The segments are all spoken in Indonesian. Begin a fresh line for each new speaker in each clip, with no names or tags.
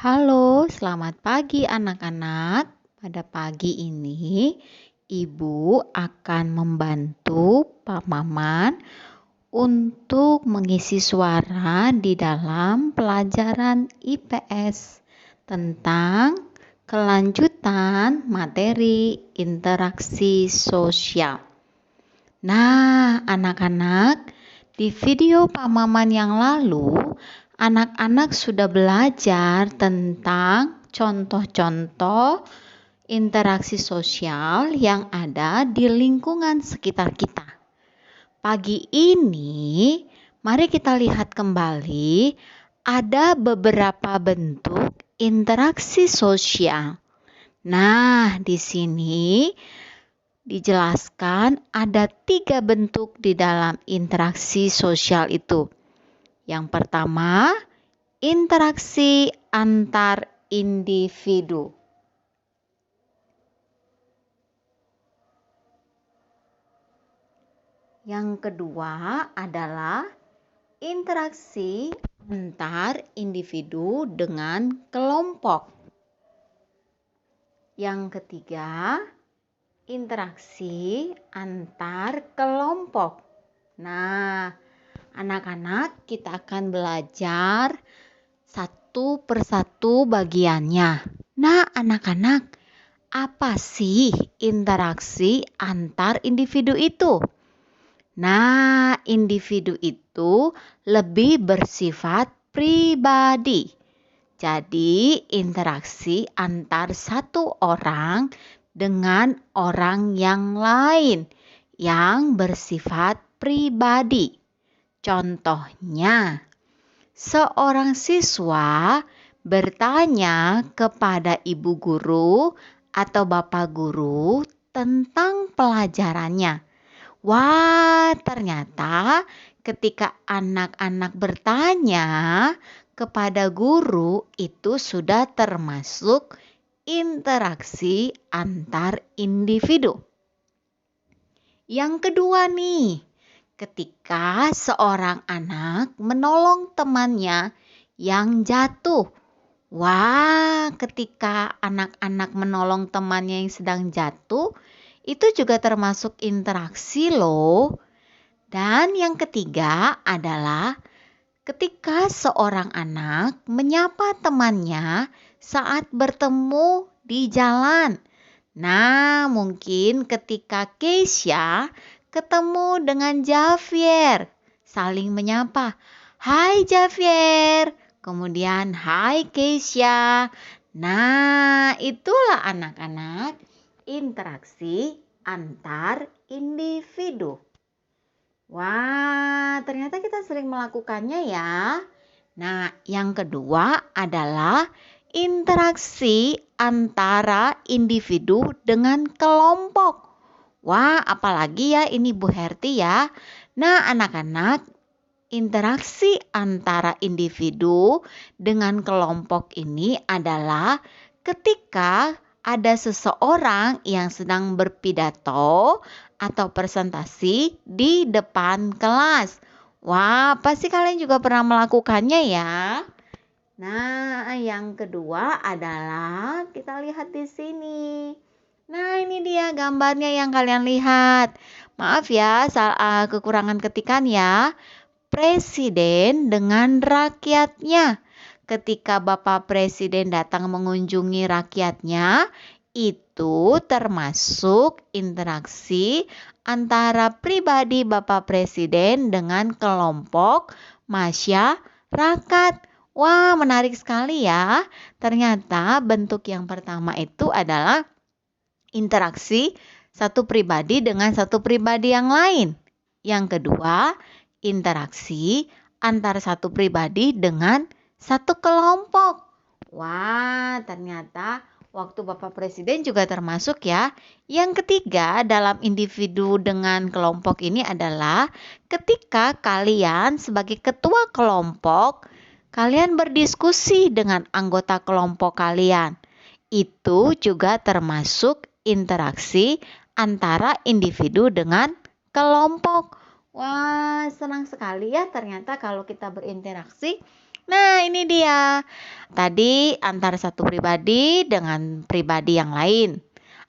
Halo, selamat pagi anak-anak. Pada pagi ini, Ibu akan membantu Pak Maman untuk mengisi suara di dalam pelajaran IPS tentang kelanjutan materi interaksi sosial. Nah, anak-anak, di video Pak Maman yang lalu, anak-anak sudah belajar tentang contoh-contoh interaksi sosial yang ada di lingkungan sekitar kita. Pagi ini, mari kita lihat kembali ada beberapa bentuk interaksi sosial. Nah, di sini dijelaskan ada 3 bentuk di dalam interaksi sosial itu. Yang pertama, interaksi antar individu. Yang kedua adalah interaksi antar individu dengan kelompok. Yang ketiga, interaksi antar kelompok. Nah, anak-anak, kita akan belajar satu persatu bagiannya. Nah, anak-anak, apa sih interaksi antar individu itu? Nah, individu itu lebih bersifat pribadi. Jadi, interaksi antar satu orang dengan orang yang lain yang bersifat pribadi. Contohnya, seorang siswa bertanya kepada ibu guru atau bapak guru tentang pelajarannya. Wah, ternyata ketika anak-anak bertanya kepada guru itu sudah termasuk interaksi antar individu. Yang kedua nih, ketika seorang anak menolong temannya yang jatuh. Wah, ketika anak-anak menolong temannya yang sedang jatuh, itu juga termasuk interaksi loh. Dan yang ketiga adalah ketika seorang anak menyapa temannya saat bertemu di jalan. Nah, mungkin ketika Keisha ketemu dengan Javier, saling menyapa. Hai Javier, kemudian hai Keisha. Nah, itulah anak-anak interaksi antar individu. Wah, ternyata kita sering melakukannya ya. Nah, yang kedua adalah interaksi antara individu dengan kelompok. Wah, apalagi ya ini Bu Herti ya. Nah, anak-anak, interaksi antara individu dengan kelompok ini adalah ketika ada seseorang yang sedang berpidato atau presentasi di depan kelas. Wah, pasti kalian juga pernah melakukannya ya. Nah, yang kedua adalah kita lihat di sini. Nah, ini dia gambarnya yang kalian lihat. Maaf ya, kekurangan ketikan ya. Presiden dengan rakyatnya. Ketika Bapak Presiden datang mengunjungi rakyatnya, itu termasuk interaksi antara pribadi Bapak Presiden dengan kelompok masyarakat. Wah, menarik sekali ya. Ternyata bentuk yang pertama itu adalah interaksi satu pribadi dengan satu pribadi yang lain. Yang kedua, interaksi antara satu pribadi dengan satu kelompok. Wah, ternyata waktu Bapak Presiden juga termasuk ya. Yang ketiga dalam individu dengan kelompok ini adalah ketika kalian sebagai ketua kelompok, kalian berdiskusi dengan anggota kelompok kalian. Itu juga termasuk interaksi antara individu dengan kelompok. Wah, senang sekali ya ternyata kalau kita berinteraksi Nah, ini dia. Tadi antara satu pribadi dengan pribadi yang lain.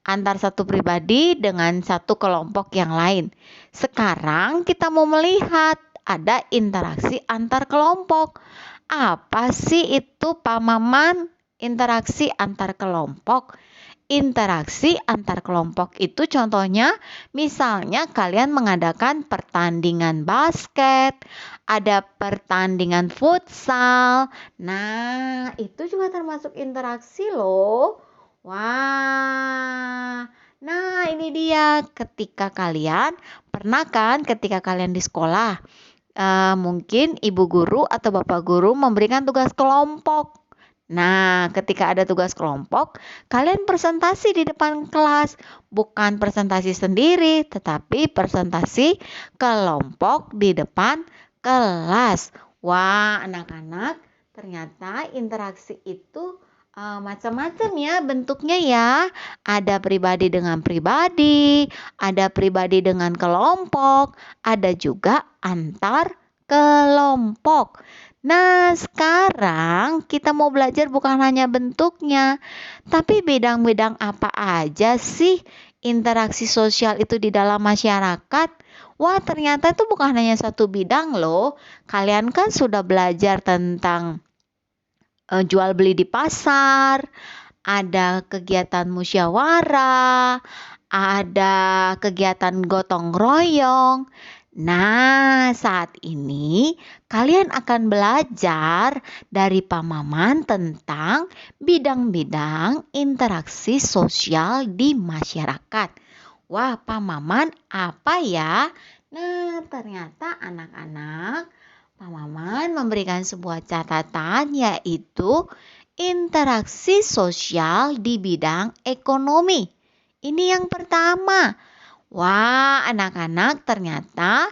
Antar satu pribadi dengan satu kelompok yang lain. Sekarang kita mau melihat ada interaksi antar kelompok. Apa sih itu, Pak Maman? Interaksi antar kelompok. Interaksi antar kelompok itu contohnya misalnya kalian mengadakan pertandingan basket, ada pertandingan futsal. Nah, itu juga termasuk interaksi loh. Wah. Nah, ini dia ketika kalian di sekolah, mungkin ibu guru atau bapak guru memberikan tugas kelompok. Nah, ketika ada tugas kelompok, kalian presentasi di depan kelas, bukan presentasi sendiri, tetapi presentasi kelompok di depan kelas. Wah, anak-anak, ternyata interaksi itu macam-macam ya bentuknya ya. Ada pribadi dengan pribadi, ada pribadi dengan kelompok, ada juga antar kelompok. Nah, sekarang kita mau belajar bukan hanya bentuknya, tapi bidang-bidang apa aja sih interaksi sosial itu di dalam masyarakat. Wah, ternyata itu bukan hanya satu bidang loh. Kalian kan sudah belajar tentang jual beli di pasar, ada kegiatan musyawarah, ada kegiatan gotong royong. Nah, saat ini kalian akan belajar dari Pak Maman tentang bidang-bidang interaksi sosial di masyarakat. Wah, Pak Maman apa ya? Nah, ternyata anak-anak, Pak Maman memberikan sebuah catatan yaitu interaksi sosial di bidang ekonomi. Ini yang pertama. Wah, anak-anak, ternyata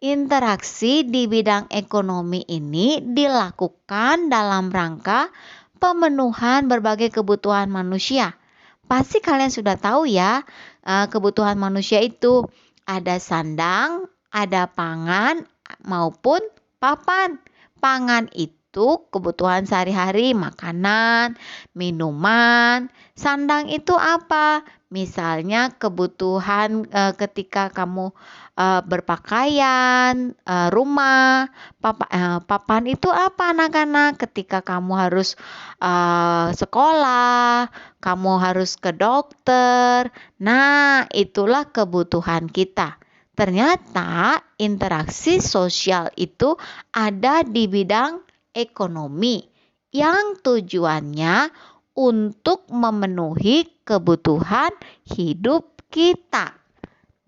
interaksi di bidang ekonomi ini dilakukan dalam rangka pemenuhan berbagai kebutuhan manusia. Pasti kalian sudah tahu ya, kebutuhan manusia itu ada sandang, ada pangan, maupun papan. Pangan itu kebutuhan sehari-hari, makanan, minuman. Sandang itu apa? Misalnya kebutuhan ketika kamu berpakaian, rumah. Papan itu apa anak-anak? Ketika kamu harus sekolah, kamu harus ke dokter. Nah, itulah kebutuhan kita. Ternyata interaksi sosial itu ada di bidang ekonomi yang tujuannya untuk memenuhi kebutuhan hidup kita.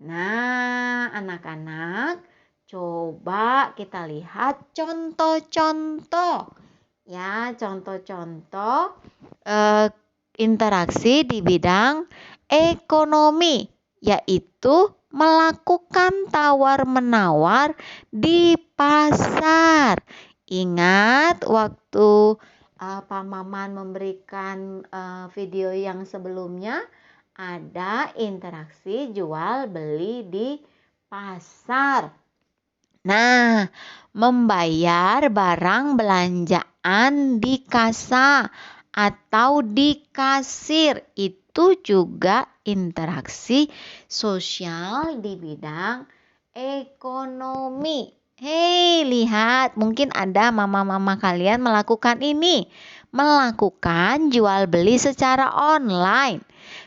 Nah, anak-anak, coba kita lihat contoh-contoh. Ya, contoh-contoh interaksi di bidang ekonomi, yaitu melakukan tawar-menawar di pasar. Ingat waktu Pak Maman memberikan video yang sebelumnya, ada interaksi jual beli di pasar. Nah, membayar barang belanjaan di kasa atau di kasir itu juga interaksi sosial di bidang ekonomi. Hei, lihat, mungkin ada mama-mama kalian melakukan ini. Melakukan jual beli secara online.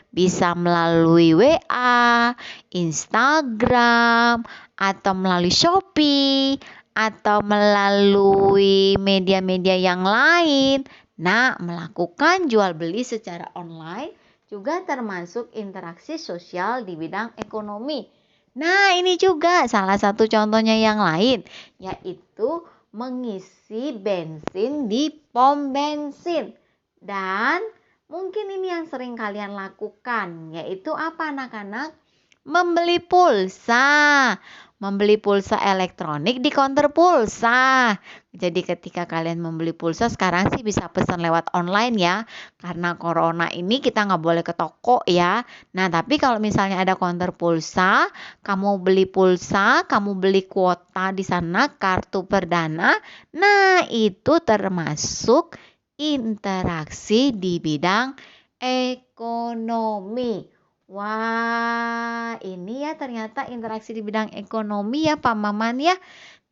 Bisa melalui WA, Instagram, atau melalui Shopee, atau melalui media-media yang lain. Nah, melakukan jual beli secara online juga termasuk interaksi sosial di bidang ekonomi. Nah, ini juga salah satu contohnya yang lain, yaitu mengisi bensin di pom bensin. Dan mungkin ini yang sering kalian lakukan, yaitu apa anak-anak? Membeli pulsa. membeli pulsa elektronik di konter pulsa. Jadi ketika kalian membeli pulsa sekarang sih bisa pesan lewat online ya. Karena corona ini kita nggak boleh ke toko ya. Nah tapi kalau misalnya ada konter pulsa, kamu beli pulsa, kamu beli kuota di sana, kartu perdana. Nah itu termasuk interaksi di bidang ekonomi. Wah, ini ya ternyata interaksi di bidang ekonomi ya Pak Maman ya.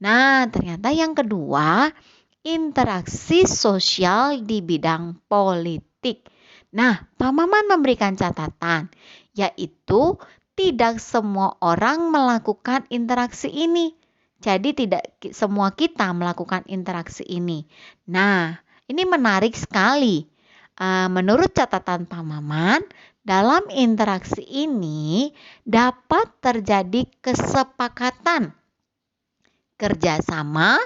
Nah, ternyata yang kedua, interaksi sosial di bidang politik. Nah, Pak Maman memberikan catatan, yaitu tidak semua orang melakukan interaksi ini. Jadi tidak semua kita melakukan interaksi ini. Nah, ini menarik sekali. Menurut catatan Pak Maman, dalam interaksi ini dapat terjadi kesepakatan, kerjasama,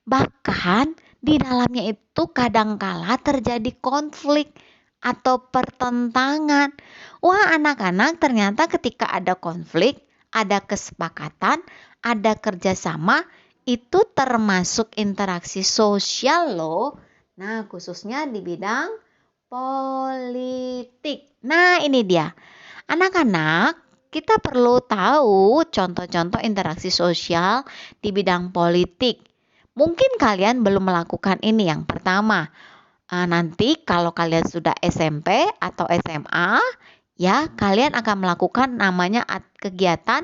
bahkan di dalamnya itu kadangkala terjadi konflik atau pertentangan. Wah, anak-anak ternyata ketika ada konflik, ada kesepakatan, ada kerjasama, itu termasuk interaksi sosial loh. Nah, khususnya di bidang politik. Nah, ini dia. Anak-anak, kita perlu tahu contoh-contoh interaksi sosial di bidang politik. Mungkin kalian belum melakukan ini yang pertama. Nanti kalau kalian sudah SMP atau SMA, ya kalian akan melakukan namanya kegiatan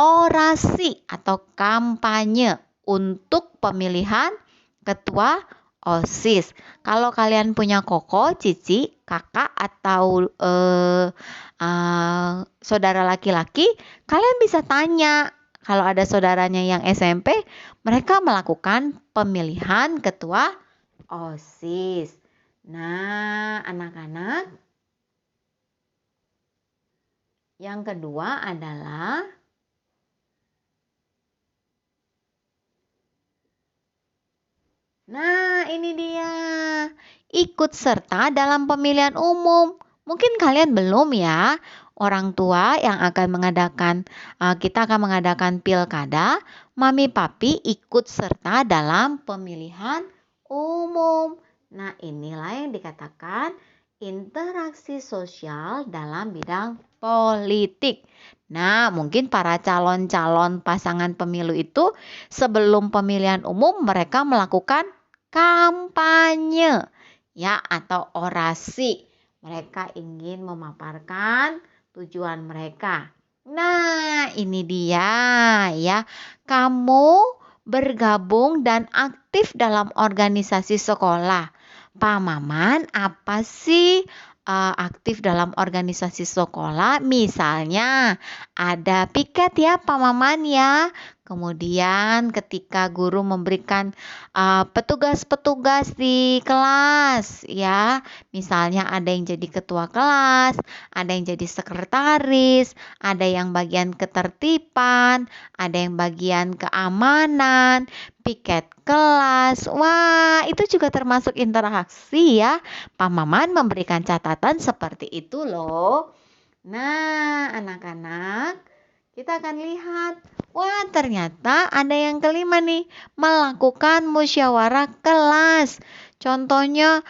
orasi atau kampanye untuk pemilihan ketua OSIS. Kalau kalian punya koko, cici, kakak atau saudara laki-laki, kalian bisa tanya. Kalau ada saudaranya yang SMP, mereka melakukan pemilihan ketua OSIS. Nah, anak-anak, yang kedua adalah ini dia. Ikut serta dalam pemilihan umum. Mungkin kalian belum ya. Orang tua yang akan mengadakan, kita akan mengadakan pilkada, mami papi ikut serta dalam pemilihan umum. Nah, inilah yang dikatakan interaksi sosial dalam bidang politik. Nah, mungkin para calon-calon pasangan pemilu itu sebelum pemilihan umum mereka melakukan kampanye ya atau orasi. Mereka ingin memaparkan tujuan mereka. Nah, ini dia ya. Kamu bergabung dan aktif dalam organisasi sekolah. Pak Maman, apa sih aktif dalam organisasi sekolah? Misalnya ada piket ya Pak Maman ya. Kemudian ketika guru memberikan petugas-petugas di kelas ya. Misalnya ada yang jadi ketua kelas, ada yang jadi sekretaris, ada yang bagian ketertiban, ada yang bagian keamanan, piket kelas. Wah, itu juga termasuk interaksi ya. Pak Maman memberikan catatan seperti itu loh. Nah, anak-anak, kita akan lihat. Wah, ternyata ada yang kelima nih, melakukan musyawarah kelas. Contohnya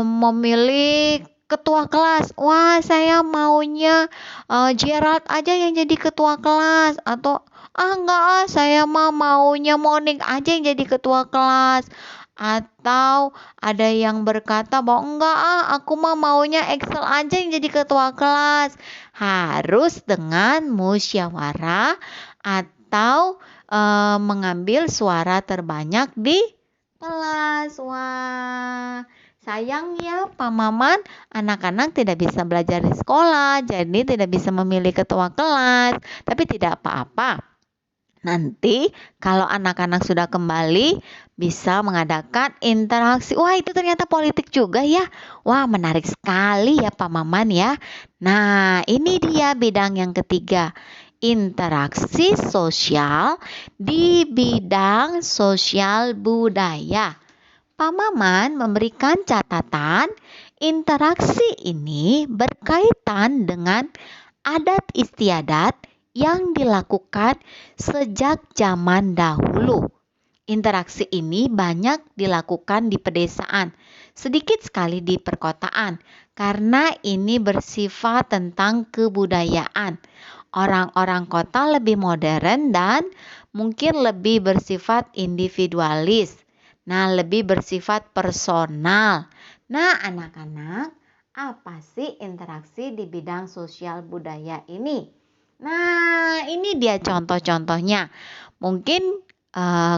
memilih ketua kelas. Wah, saya maunya Gerald aja yang jadi ketua kelas. Atau enggak, saya maunya Monik aja yang jadi ketua kelas. Atau ada yang berkata bahwa enggak, aku maunya Excel aja yang jadi ketua kelas. Harus dengan musyawarah atau mengambil suara terbanyak di kelas. Wah, sayang ya Pak Maman, anak-anak tidak bisa belajar di sekolah, jadi tidak bisa memilih ketua kelas. Tapi tidak apa-apa. Nanti kalau anak-anak sudah kembali bisa mengadakan interaksi. Wah, itu ternyata politik juga ya. Wah, menarik sekali ya Pak Maman ya. Nah, ini dia bidang yang ketiga. Interaksi sosial di bidang sosial budaya. Pak Maman memberikan catatan interaksi ini berkaitan dengan adat istiadat, yang dilakukan sejak zaman dahulu. Interaksi ini banyak dilakukan di pedesaan, sedikit sekali di perkotaan, karena ini bersifat tentang kebudayaan. Orang-orang kota lebih modern dan mungkin lebih bersifat individualis. Nah, lebih bersifat personal. Nah, anak-anak, apa sih interaksi di bidang sosial budaya ini? Nah, ini dia contoh-contohnya. Mungkin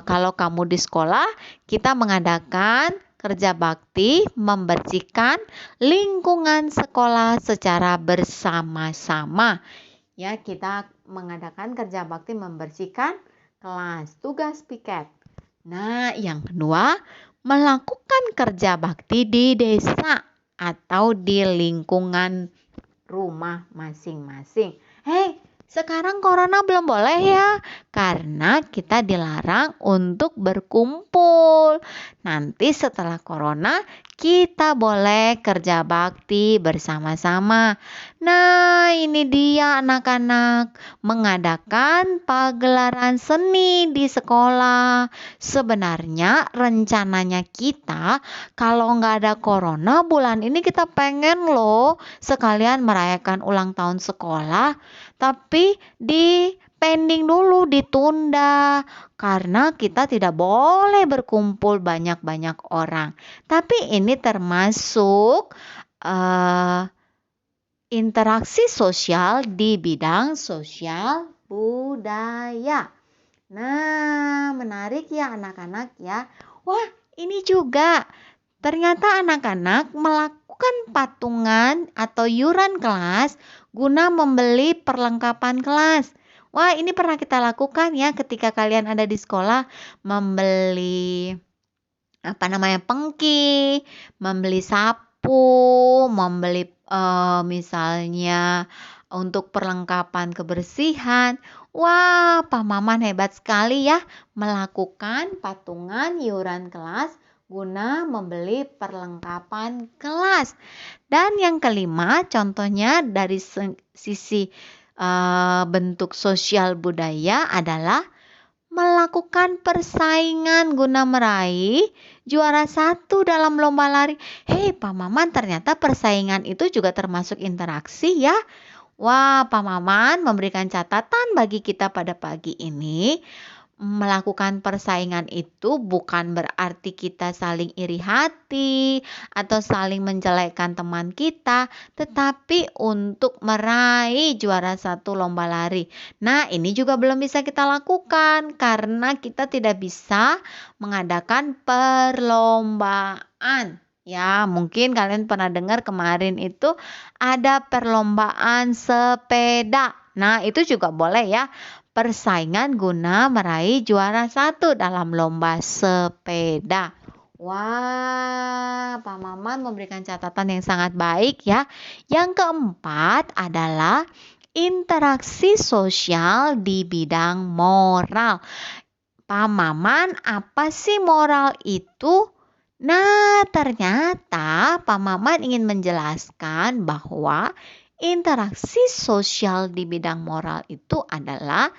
kalau kamu di sekolah, kita mengadakan kerja bakti membersihkan lingkungan sekolah secara bersama-sama. Ya, kita mengadakan kerja bakti membersihkan kelas, tugas piket. Nah, yang kedua, melakukan kerja bakti di desa atau di lingkungan rumah masing-masing. Hei, sekarang corona belum boleh ya, karena kita dilarang untuk berkumpul. Nanti setelah corona, kita boleh kerja bakti bersama-sama. Nah, ini dia anak-anak, mengadakan pagelaran seni di sekolah. Sebenarnya rencananya kita, kalau nggak ada corona, bulan ini kita pengen loh sekalian merayakan ulang tahun sekolah, tapi pending dulu, ditunda karena kita tidak boleh berkumpul banyak-banyak orang. Tapi ini termasuk interaksi sosial di bidang sosial budaya. Nah, menarik ya anak-anak ya. Wah, ini juga ternyata anak-anak melakukan patungan atau iuran kelas guna membeli perlengkapan kelas. Wah, ini pernah kita lakukan ya ketika kalian ada di sekolah, membeli pengki, membeli sapu, membeli misalnya untuk perlengkapan kebersihan. Wah, Pak Maman hebat sekali ya melakukan patungan iuran kelas guna membeli perlengkapan kelas. Dan yang kelima, contohnya dari sisi bentuk sosial budaya adalah melakukan persaingan guna meraih juara 1 dalam lomba lari. Hei, Pak Maman, ternyata persaingan itu juga termasuk interaksi ya. Wah, Pak Maman memberikan catatan bagi kita pada pagi ini. Melakukan persaingan itu bukan berarti kita saling iri hati atau saling menjelekkan teman kita, tetapi untuk meraih juara 1 lomba lari. Nah, ini juga belum bisa kita lakukan karena kita tidak bisa mengadakan perlombaan. Ya, mungkin kalian pernah dengar kemarin itu ada perlombaan sepeda. Nah, itu juga boleh ya. Persaingan guna meraih juara 1 dalam lomba sepeda. Wah, Pak Maman memberikan catatan yang sangat baik ya. Yang keempat adalah interaksi sosial di bidang moral. Pak Maman, apa sih moral itu? Nah, ternyata Pak Maman ingin menjelaskan bahwa interaksi sosial di bidang moral itu adalah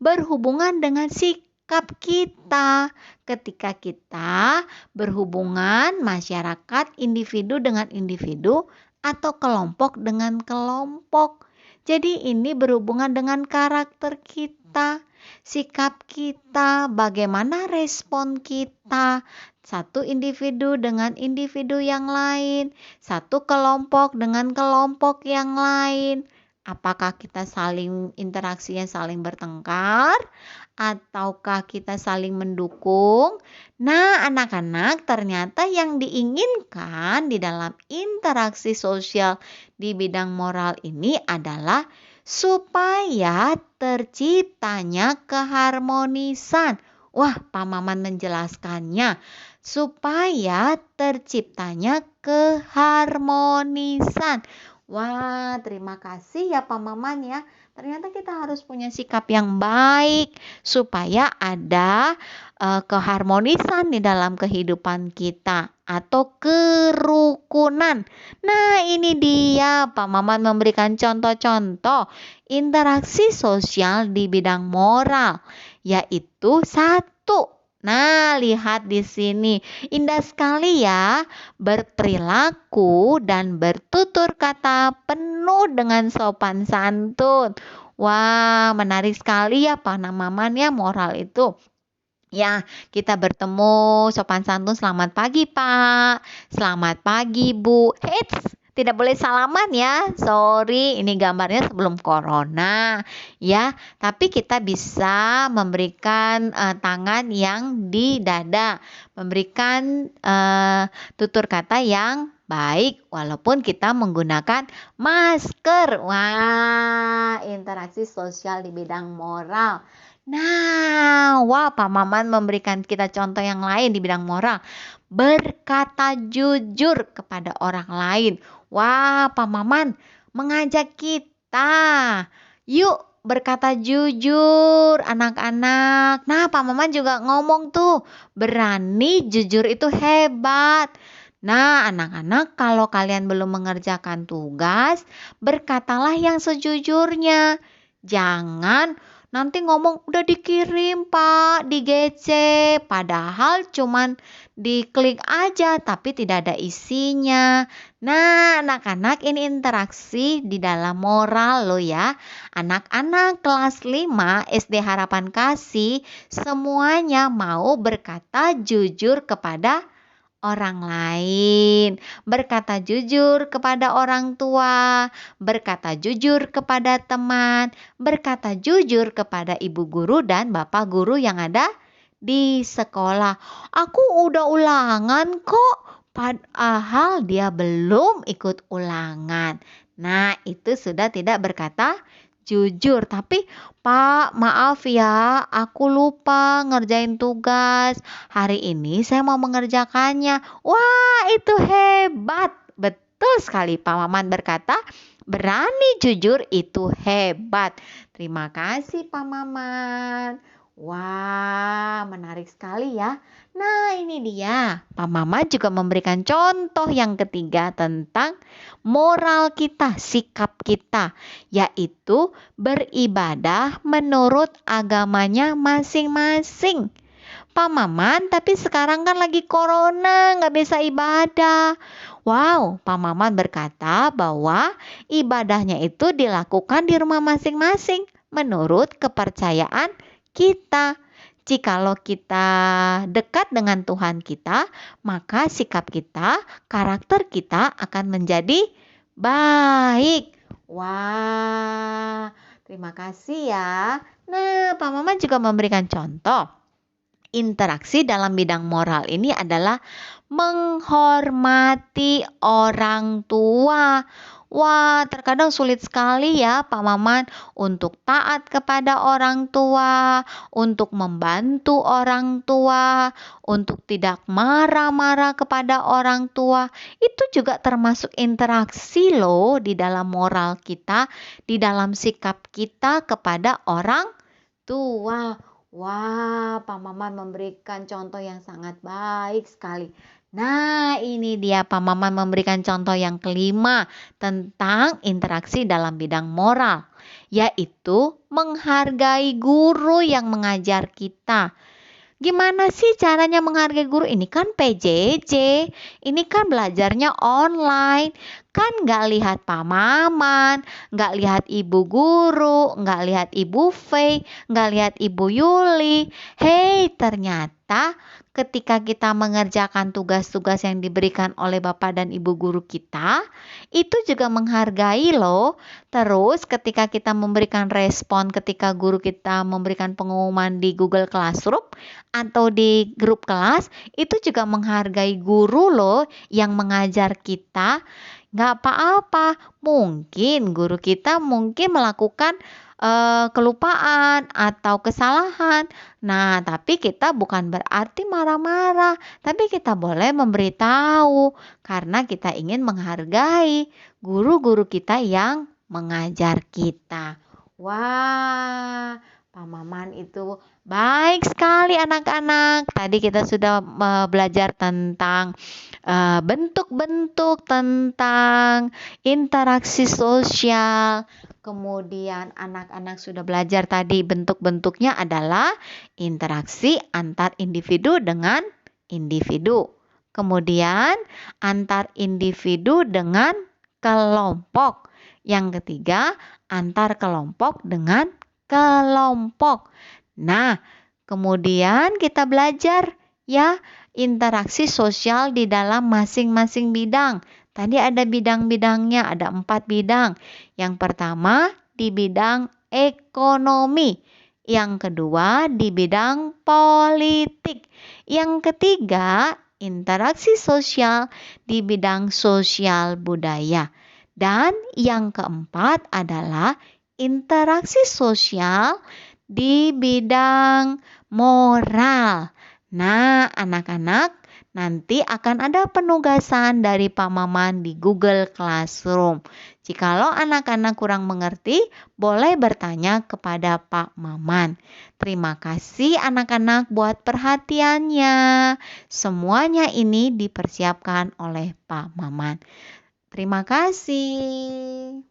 berhubungan dengan sikap kita. Ketika kita berhubungan masyarakat individu dengan individu atau kelompok dengan kelompok. Jadi ini berhubungan dengan karakter kita, sikap kita, bagaimana respon kita. Satu individu dengan individu yang lain, satu kelompok dengan kelompok yang lain. Apakah kita saling interaksinya saling bertengkar ataukah kita saling mendukung? Nah, anak-anak, ternyata yang diinginkan di dalam interaksi sosial di bidang moral ini adalah supaya terciptanya keharmonisan. Wah, Pak Maman menjelaskannya. Supaya terciptanya keharmonisan. Wah, terima kasih ya Pak Maman ya. Ternyata kita harus punya sikap yang baik supaya ada keharmonisan di dalam kehidupan kita. atau kerukunan. Nah, ini dia Pak Maman memberikan contoh-contoh interaksi sosial di bidang moral, yaitu satu. Nah, lihat di sini. Indah sekali ya, berperilaku dan bertutur kata penuh dengan sopan santun. Wah, menarik sekali ya Pak Maman ya moral itu. Ya, kita bertemu sopan santun. Selamat pagi, Pak. Selamat pagi, Bu. Eits, tidak boleh salaman ya. Sorry, ini gambarnya sebelum corona. Ya, tapi kita bisa memberikan tangan yang di dada, memberikan tutur kata yang baik walaupun kita menggunakan masker. Wah, interaksi sosial di bidang moral. Nah, wah Pak Maman memberikan kita contoh yang lain di bidang moral. Berkata jujur kepada orang lain. Wah, Pak Maman mengajak kita. Yuk berkata jujur anak-anak. Nah, Pak Maman juga ngomong tuh, berani jujur itu hebat. Nah, anak-anak, kalau kalian belum mengerjakan tugas, berkatalah yang sejujurnya. Jangan nanti ngomong udah dikirim Pak, di GC, padahal cuman diklik aja tapi tidak ada isinya. Nah, anak-anak, ini interaksi di dalam moral loh ya. Anak-anak kelas 5 SD Harapan Kasih semuanya mau berkata jujur kepada orang lain, berkata jujur kepada orang tua, berkata jujur kepada teman, berkata jujur kepada ibu guru dan bapak guru yang ada di sekolah. Aku udah ulangan kok, padahal dia belum ikut ulangan. Nah, itu sudah tidak berkata jujur. Tapi Pak, maaf ya, aku lupa ngerjain tugas. Hari ini saya mau mengerjakannya. Wah, itu hebat. Betul sekali Pak Maman berkata, berani jujur itu hebat. Terima kasih Pak Maman. Wah, menarik sekali ya. Nah, ini dia. Pak Maman juga memberikan contoh yang ketiga tentang moral kita, sikap kita, yaitu beribadah menurut agamanya masing-masing. Pak Maman, tapi sekarang kan lagi corona, nggak bisa ibadah. Wow, Pak Maman berkata bahwa ibadahnya itu dilakukan di rumah masing-masing menurut kepercayaan kita. Jikalau kita dekat dengan Tuhan kita, maka sikap kita, karakter kita akan menjadi baik. Wah, terima kasih ya. Nah, Pak Maman juga memberikan contoh. Interaksi dalam bidang moral ini adalah menghormati orang tua. Wah, terkadang sulit sekali ya Pak Maman untuk taat kepada orang tua, untuk membantu orang tua, untuk tidak marah-marah kepada orang tua. Itu juga termasuk interaksi loh di dalam moral kita, di dalam sikap kita kepada orang tua. Wah, Pak Maman memberikan contoh yang sangat baik sekali. Nah, ini dia Pak Maman memberikan contoh yang kelima tentang interaksi dalam bidang moral, yaitu menghargai guru yang mengajar kita. Gimana sih caranya menghargai guru? Ini kan PJJ, ini kan belajarnya online, kan nggak lihat Pak Maman, nggak lihat Ibu Guru, nggak lihat Ibu Fei, nggak lihat Ibu Yuli. Hei, ternyata ketika kita mengerjakan tugas-tugas yang diberikan oleh Bapak dan Ibu Guru kita, itu juga menghargai loh. Terus ketika kita memberikan respon ketika guru kita memberikan pengumuman di Google Classroom atau di grup kelas, itu juga menghargai guru loh yang mengajar kita. Nggak apa-apa, mungkin guru kita mungkin melakukan kelupaan atau kesalahan. Nah, tapi kita bukan berarti marah-marah, tapi kita boleh memberitahu karena kita ingin menghargai guru-guru kita yang mengajar kita. Wah, Pak Maman itu baik sekali anak-anak. Tadi kita sudah belajar tentang bentuk-bentuk tentang interaksi sosial. Kemudian anak-anak sudah belajar tadi bentuk-bentuknya adalah interaksi antar individu dengan individu. Kemudian antar individu dengan kelompok. Yang ketiga, antar kelompok dengan kelompok. Nah, kemudian kita belajar ya interaksi sosial di dalam masing-masing bidang. Tadi ada bidang-bidangnya, ada 4 bidang. Yang pertama di bidang ekonomi. Yang kedua di bidang politik. Yang ketiga interaksi sosial di bidang sosial budaya. Dan yang keempat adalah interaksi sosial di bidang moral. Nah, anak-anak, nanti akan ada penugasan dari Pak Maman di Google Classroom. Jikalau anak-anak kurang mengerti, boleh bertanya kepada Pak Maman. Terima kasih anak-anak buat perhatiannya. Semuanya ini dipersiapkan oleh Pak Maman. Terima kasih.